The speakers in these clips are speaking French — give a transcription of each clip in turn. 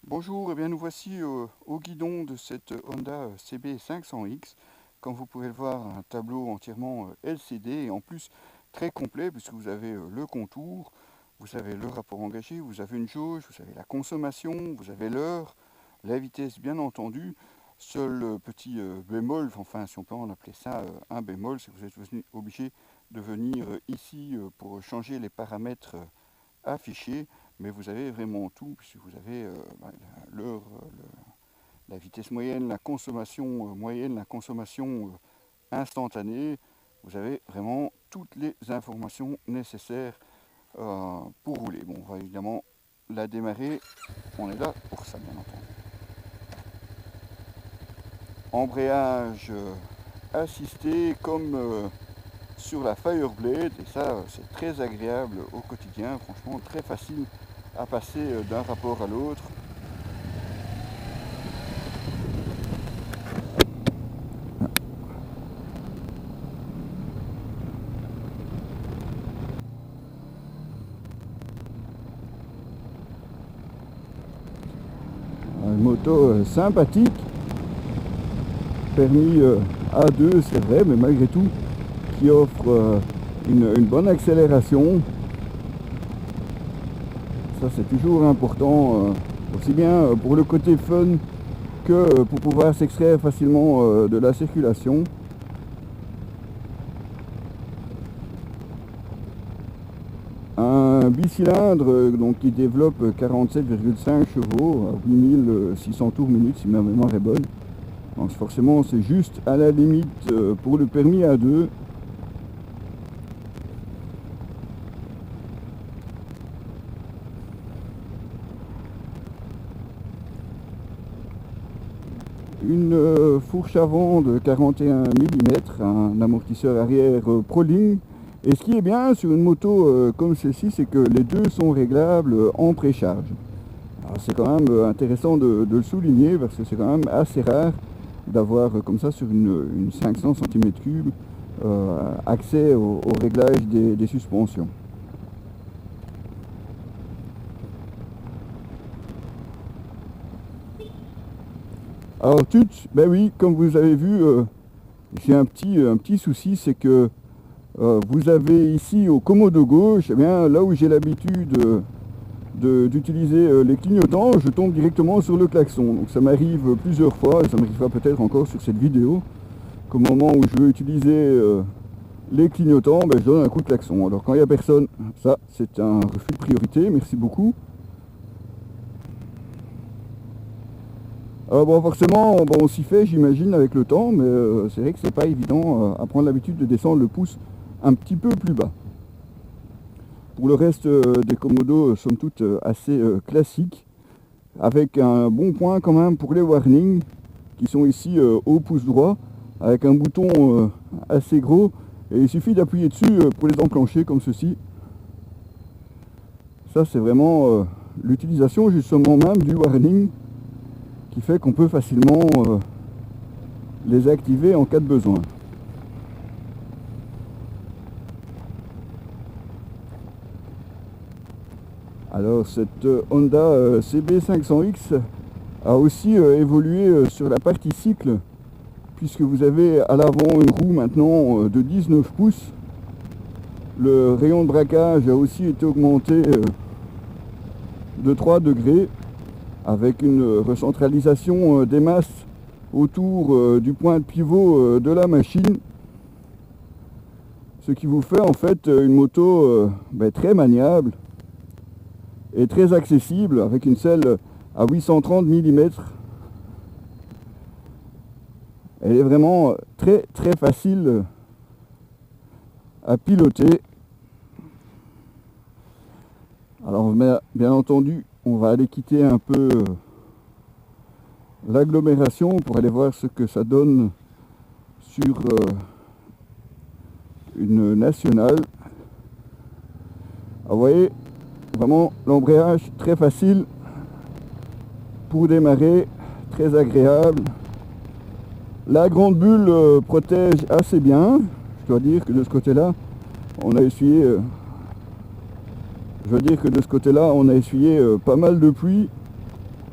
Bonjour, et bien nous voici au guidon de cette Honda CB 500X. Comme vous pouvez le voir, un tableau entièrement LCD et en plus très complet puisque vous avez le contour, vous avez le rapport engagé, vous avez une jauge, vous avez la consommation, vous avez l'heure, la vitesse bien entendu. Seul petit bémol, enfin si on peut en appeler ça un bémol, c'est que vous êtes obligé de venir ici pour changer les paramètres affichés, mais vous avez vraiment tout, puisque vous avez l'heure, la vitesse moyenne, la consommation moyenne, la consommation instantanée. Vous avez vraiment toutes les informations nécessaires pour rouler. Bon, on va évidemment la démarrer, on est là pour ça bien entendu. Embrayage assisté comme sur la Fireblade, et ça c'est très agréable au quotidien, franchement très facile à passer d'un rapport à l'autre. Une moto sympathique, permis A2 c'est vrai, mais malgré tout qui offre une bonne accélération. Ça c'est toujours important, aussi bien pour le côté fun que pour pouvoir s'extraire facilement de la circulation. Un bicylindre donc, qui développe 47,5 chevaux à 8600 tours minute si ma mémoire est bonne. Donc forcément c'est juste à la limite pour le permis A2. Une fourche avant de 41 mm, un amortisseur arrière Proling. Et ce qui est bien sur une moto comme celle-ci, c'est que les deux sont réglables en précharge. C'est quand même intéressant de le souligner parce que c'est quand même assez rare d'avoir comme ça sur une 500 cm3 accès au réglage des suspensions. Alors tut, ben oui, comme vous avez vu, j'ai un petit souci, c'est que vous avez ici au commodo gauche, eh bien, là où j'ai l'habitude d'utiliser les clignotants, je tombe directement sur le klaxon. Donc ça m'arrive plusieurs fois, et ça m'arrivera peut-être encore sur cette vidéo, qu'au moment où je veux utiliser les clignotants, ben, je donne un coup de klaxon. Alors quand il n'y a personne, ça c'est un refus de priorité, merci beaucoup. Bon, forcément, on s'y fait, j'imagine, avec le temps, mais c'est vrai que c'est pas évident à prendre l'habitude de descendre le pouce un petit peu plus bas. Pour le reste des commodos, somme toute assez classiques, avec un bon point quand même pour les warnings, qui sont ici au pouce droit, avec un bouton assez gros, et il suffit d'appuyer dessus pour les enclencher comme ceci. Ça c'est vraiment l'utilisation justement même du warning, qui fait qu'on peut facilement les activer en cas de besoin. Alors cette Honda CB 500X a aussi évolué sur la partie cycle, puisque vous avez à l'avant une roue maintenant de 19 pouces. Le rayon de braquage a aussi été augmenté de 3 degrés, avec une recentralisation des masses autour du point de pivot de la machine, ce qui vous fait en fait une moto très maniable et très accessible, avec une selle à 830 mm. Elle est vraiment très facile à piloter. Alors bien entendu, on va aller quitter un peu l'agglomération pour aller voir ce que ça donne sur une nationale. Alors, vous voyez, vraiment l'embrayage très facile pour démarrer, très agréable. La grande bulle protège assez bien. Je dois dire que de ce côté-là, on a essuyé pas mal de pluie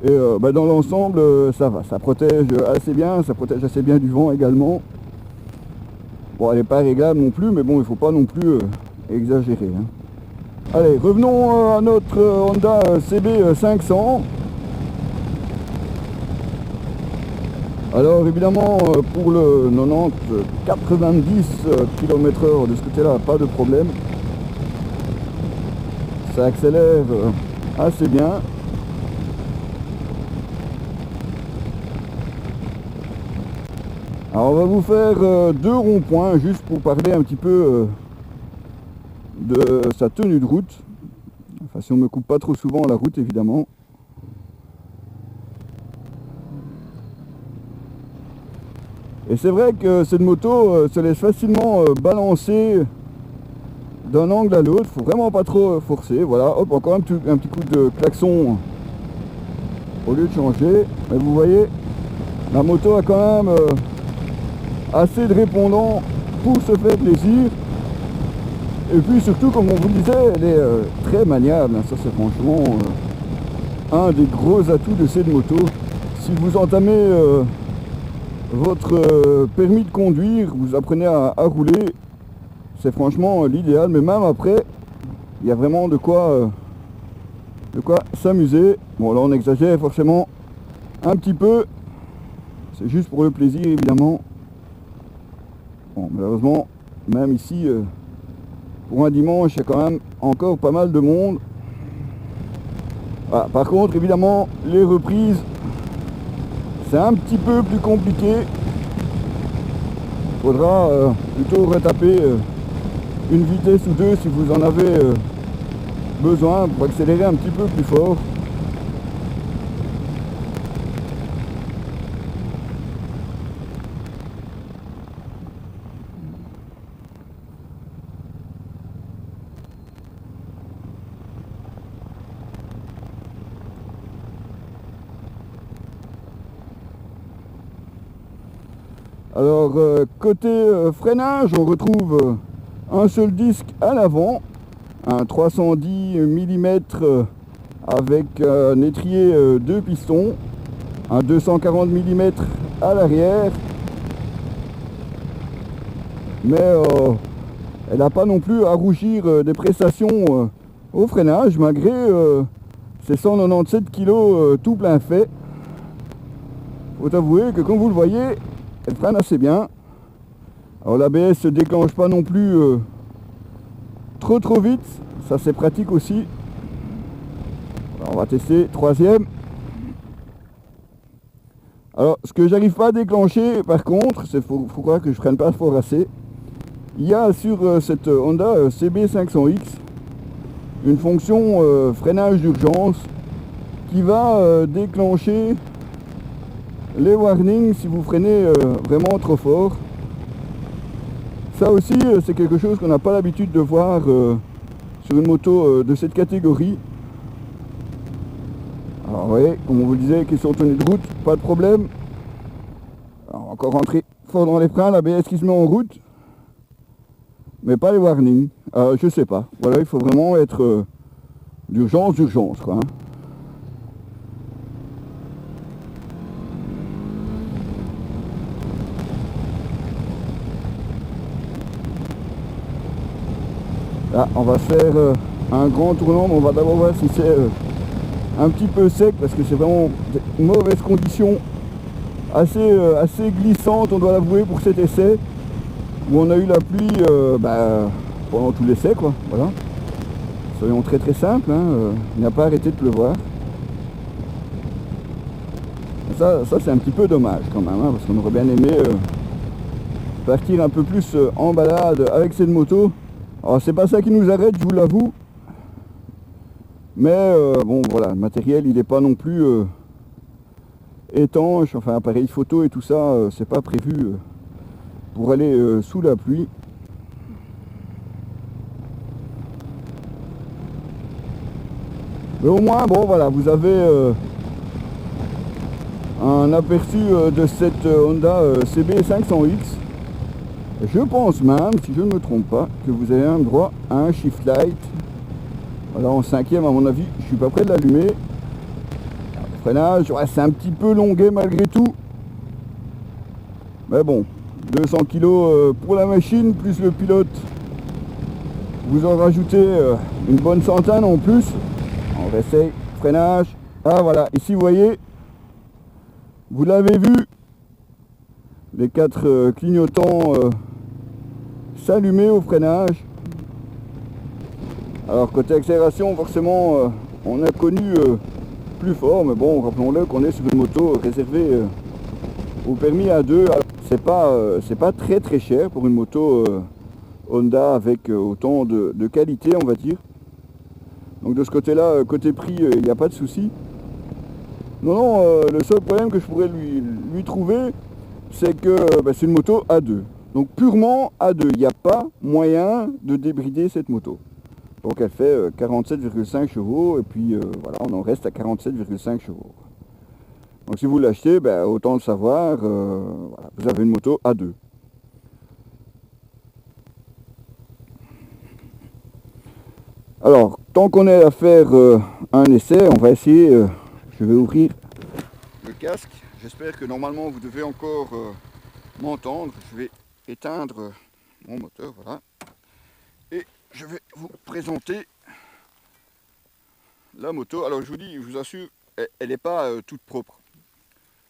Et dans l'ensemble, ça va, ça protège assez bien, ça protège assez bien du vent également. Bon, elle n'est pas réglable non plus, mais bon, il ne faut pas non plus exagérer, hein. Allez, revenons à notre Honda CB500. Alors évidemment, pour le 90 km/h de ce côté-là, pas de problème. Ça accélère assez bien. Alors on va vous faire 2 ronds-points juste pour parler un petit peu de sa tenue de route. Enfin, si on ne me coupe pas trop souvent la route, évidemment. Et c'est vrai que cette moto se laisse facilement balancer d'un angle à l'autre. Faut vraiment pas trop forcer. Voilà, hop, encore un petit coup de klaxon au lieu de changer. Mais vous voyez, la moto a quand même assez de répondants pour se faire plaisir. Et puis surtout, comme on vous le disait, elle est très maniable. Ça, c'est franchement un des gros atouts de cette moto. Si vous entamez votre permis de conduire, vous apprenez à rouler, c'est franchement l'idéal. Mais même après, il y a vraiment de quoi s'amuser. Bon, là on exagère forcément un petit peu, c'est juste pour le plaisir évidemment. Bon, malheureusement, même ici, pour un dimanche, il y a quand même encore pas mal de monde. Ah, par contre, évidemment, les reprises, c'est un petit peu plus compliqué. Il faudra plutôt retaper une vitesse ou deux si vous en avez besoin pour accélérer un petit peu plus fort. Alors côté freinage, on retrouve un seul disque à l'avant, un 310 mm avec un étrier 2 pistons, un 240 mm à l'arrière, mais elle n'a pas non plus à rougir des prestations au freinage malgré ses 197 kg tout plein fait. Faut avouer que comme vous le voyez, elle freine assez bien. Alors l'ABS se déclenche pas non plus trop vite, ça c'est pratique aussi. Alors on va tester troisième. Alors ce que j'arrive pas à déclencher par contre, c'est faut croire que je freine pas fort assez. Il y a sur cette Honda CB500X une fonction freinage d'urgence qui va déclencher les warnings si vous freinez vraiment trop fort. Ça aussi c'est quelque chose qu'on n'a pas l'habitude de voir sur une moto de cette catégorie. Alors oui, comme on vous le disait, question de tenue de route, pas de problème. Alors, on va encore rentrer fort dans les freins, l'ABS qui se met en route. Mais pas les warnings, je sais pas. Voilà, il faut vraiment être d'urgence quoi, hein. Là, on va faire un grand tournant, mais on va d'abord voir si c'est un petit peu sec, parce que c'est vraiment de mauvaises conditions, assez glissantes, on doit l'avouer, pour cet essai, où on a eu la pluie pendant tout l'essai, quoi, voilà. Soyons très simples, hein, il n'a pas arrêté de pleuvoir. Ça c'est un petit peu dommage quand même, hein, parce qu'on aurait bien aimé partir un peu plus en balade avec cette moto. Alors c'est pas ça qui nous arrête, je vous l'avoue, mais bon voilà, le matériel il n'est pas non plus étanche, enfin appareil photo et tout ça, c'est pas prévu pour aller sous la pluie. Mais au moins bon voilà, vous avez un aperçu de cette Honda CB500X. Je pense même, si je ne me trompe pas, que vous avez un droit à un shift light. Voilà, en cinquième à mon avis, je suis pas prêt de l'allumer. freinage, ouais, c'est un petit peu longuet malgré tout. Mais bon, 200 kg pour la machine, plus le pilote. Vous en rajoutez une bonne centaine en plus. On réessaye, freinage. Ah voilà, ici vous voyez, vous l'avez vu, les 4 clignotants s'allumer au freinage. Alors côté accélération, forcément, on a connu plus fort, mais bon, rappelons-le qu'on est sur une moto réservée au permis A2. C'est pas très très cher pour une moto Honda avec autant de qualité, on va dire. Donc de ce côté-là, côté prix, il n'y a pas de souci. Non, le seul problème que je pourrais lui trouver, c'est que c'est une moto A2. Donc purement A2, il n'y a pas moyen de débrider cette moto. Donc elle fait 47,5 chevaux et puis voilà, on en reste à 47,5 chevaux. Donc si vous l'achetez, autant le savoir, voilà, vous avez une moto A2. Alors, tant qu'on est à faire un essai, on va essayer, je vais ouvrir le casque. J'espère que normalement vous devez encore m'entendre. Je vais éteindre mon moteur, voilà. Et je vais vous présenter la moto. Alors je vous dis, je vous assure, elle n'est pas toute propre.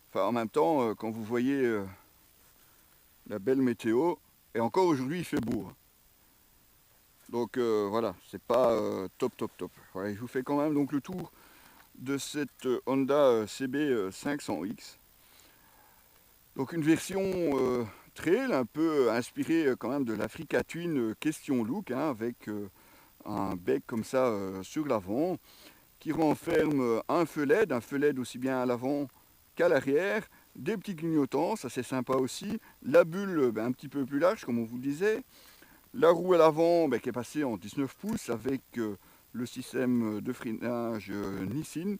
Enfin, en même temps, quand vous voyez la belle météo, et encore aujourd'hui il fait beau. Donc voilà, c'est pas top. Voilà, je vous fais quand même donc le tour de cette Honda CB 500X. Donc une version trail, un peu inspirée quand même de l'Africa Twin Question Look, hein, avec un bec comme ça sur l'avant, qui renferme un feu LED aussi bien à l'avant qu'à l'arrière, des petits clignotants, ça c'est sympa aussi, la bulle un petit peu plus large comme on vous le disait, la roue à l'avant qui est passée en 19 pouces avec le système de freinage Nissin,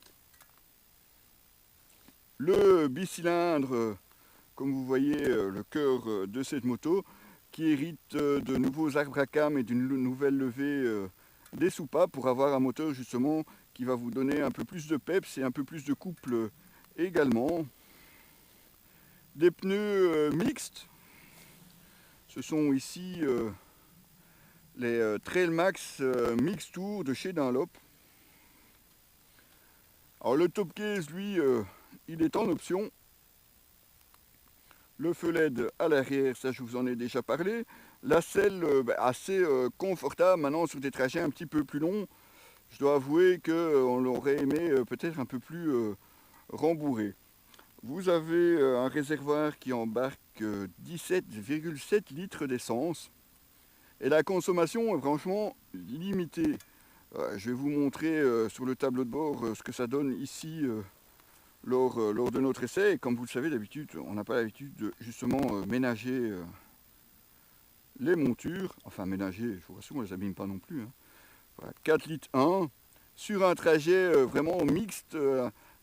le bicylindre, comme vous voyez, le cœur de cette moto, qui hérite de nouveaux arbres à cam et d'une nouvelle levée des soupapes pour avoir un moteur justement qui va vous donner un peu plus de peps et un peu plus de couple également. Des pneus mixtes, ce sont ici les Trail Max Mix Tour de chez Dunlop. Alors le top case, lui, il est en option. Le feu LED à l'arrière, ça je vous en ai déjà parlé. La selle assez confortable maintenant sur des trajets un petit peu plus longs. Je dois avouer qu'on l'aurait aimé peut-être un peu plus rembourré. Vous avez un réservoir qui embarque 17,7 litres d'essence. Et la consommation est franchement limitée. Je vais vous montrer sur le tableau de bord ce que ça donne ici lors de notre essai. Et comme vous le savez, d'habitude, on n'a pas l'habitude de justement ménager les montures. Enfin, ménager, je vous rassure, on ne les abîme pas non plus. Hein. Voilà, 4 litres 1 sur un trajet vraiment mixte,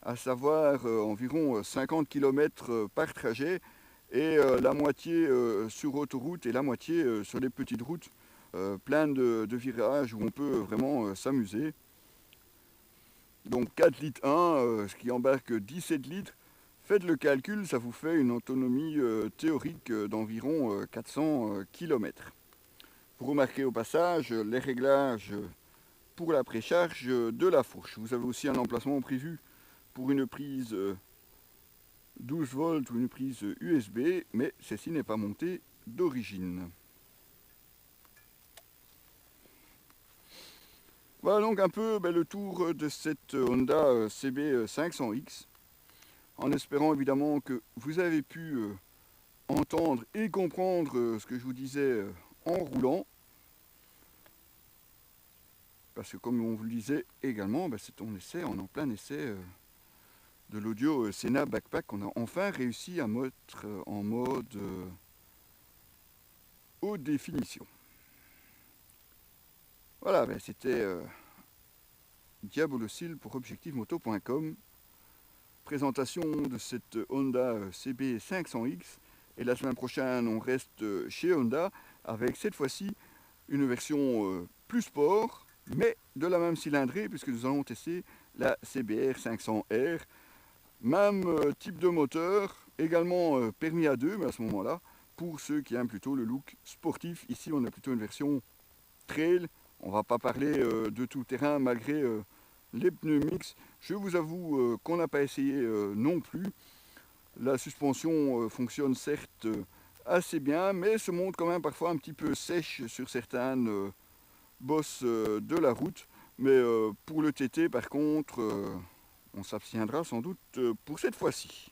à savoir environ 50 km par trajet. Et la moitié sur autoroute et la moitié sur les petites routes pleines de virages où on peut vraiment s'amuser. Donc 4 litres 1, ce qui embarque 17 litres. Faites le calcul, ça vous fait une autonomie théorique d'environ 400 km. Vous remarquez au passage les réglages pour la précharge de la fourche. Vous avez aussi un emplacement prévu pour une prise 12 volts ou une prise USB, mais celle-ci n'est pas montée d'origine. Voilà donc un peu le tour de cette Honda CB 500X, en espérant évidemment que vous avez pu entendre et comprendre ce que je vous disais en roulant. Parce que comme on vous le disait également, c'est en essai, on est en plein essai de l'audio Sena Backpack qu'on a enfin réussi à mettre en mode haute définition. Voilà, c'était Diabolocil pour objectivemoto.com. Présentation de cette Honda CB 500X. Et la semaine prochaine, on reste chez Honda avec cette fois-ci une version plus sport, mais de la même cylindrée, puisque nous allons tester la CBR 500R. Même type de moteur, également permis à deux, mais à ce moment-là, pour ceux qui aiment plutôt le look sportif. Ici, on a plutôt une version trail. On va pas parler de tout terrain malgré les pneus mix. Je vous avoue qu'on n'a pas essayé non plus. La suspension fonctionne certes assez bien, mais se montre quand même parfois un petit peu sèche sur certaines bosses de la route. Mais pour le TT, par contre, on s'abstiendra sans doute pour cette fois-ci.